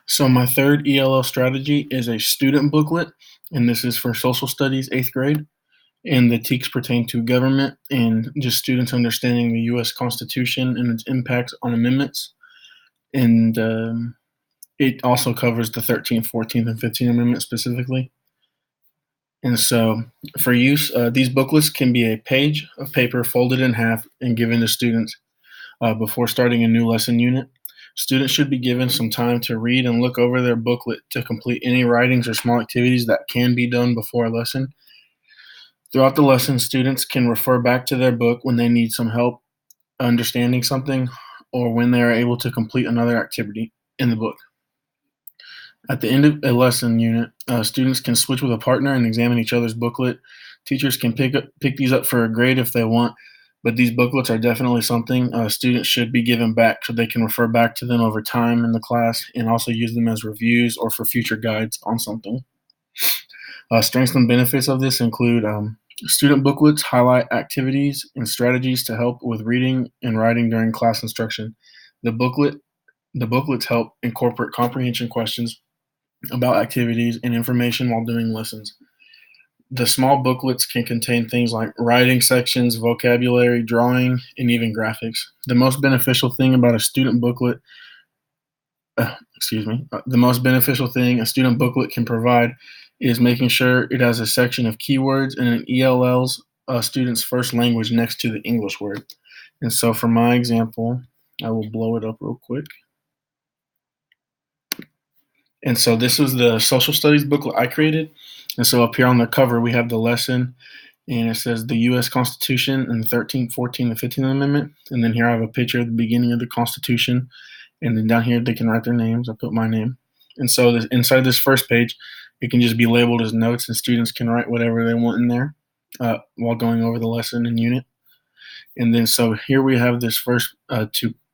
So my third ELL strategy is a student booklet, and this is for social studies, 8th grade. And the TEKS pertain to government and just students understanding the U.S. Constitution and its impacts on amendments. And it also covers the 13th, 14th, and 15th Amendment specifically. And so for use, these booklets can be a page of paper folded in half and given to students before starting a new lesson unit. Students should be given some time to read and look over their booklet to complete any writings or small activities that can be done before a lesson. Throughout the lesson, students can refer back to their book when they need some help understanding something or when they are able to complete another activity in the book. At the end of a lesson unit, students can switch with a partner and examine each other's booklet. Teachers can pick these up for a grade if they want, but these booklets are definitely something students should be given back so they can refer back to them over time in the class and also use them as reviews or for future guides on something. Strengths and benefits of this include student booklets highlight activities and strategies to help with reading and writing during class instruction. The booklets help incorporate comprehension questions about activities and information while doing lessons. The small booklets can contain things like writing sections, vocabulary, drawing, and even graphics. The most beneficial thing about a student booklet, the most beneficial thing a student booklet can provide is making sure it has a section of keywords and an ELL's student's first language next to the English word. And so for my example, I will blow it up real quick. And so this was the social studies booklet I created. And so up here on the cover, we have the lesson, and it says the U.S. Constitution and the 13th, 14th, and 15th Amendment. And then here I have a picture of the beginning of the Constitution. And then down here, they can write their names. I put my name. And so inside this first page, it can just be labeled as notes, and students can write whatever they want in there while going over the lesson and unit. And then so here we have this first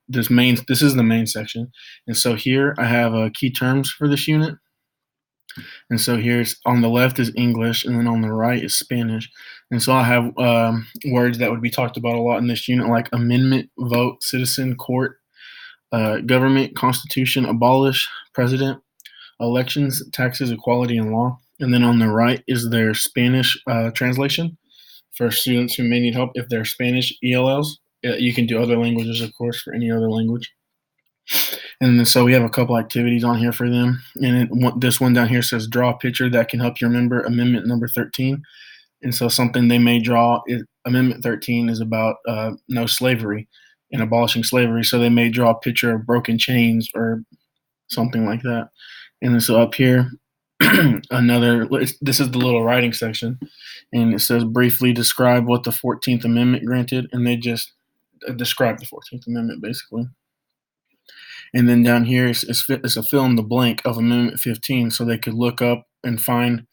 this is the main section. And so here I have key terms for this unit. And so here's on the left is English, and then on the right is Spanish. And so I have words that would be talked about a lot in this unit, like amendment, vote, citizen, court, government, constitution, abolish, president, elections, taxes, equality, and law. And then on the right is their Spanish translation for students who may need help if they're Spanish ELLs. You can do other languages, of course, for any other language. And then so we have a couple activities on here for them. And this one down here says draw a picture that can help you remember Amendment number 13. And so something they may draw is Amendment 13 is about no slavery and abolishing slavery. So they may draw a picture of broken chains or something like that. And then so up here, this is the little writing section. And it says briefly describe what the 14th Amendment granted. And they just describe the 14th Amendment basically. And then down here is a fill in the blank of Amendment 15, so they could look up and find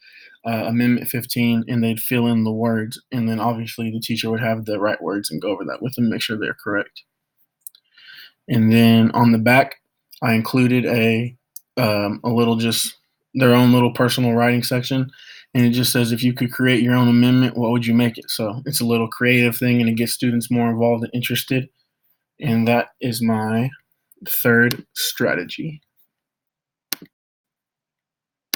Amendment 15, and they'd fill in the words. And then obviously the teacher would have the right words and go over that with them, make sure they're correct. And then on the back, I included a little just their own little personal writing section. And it just says, if you could create your own amendment, what would you make it? So it's a little creative thing, and it gets students more involved and interested. And that is my third strategy.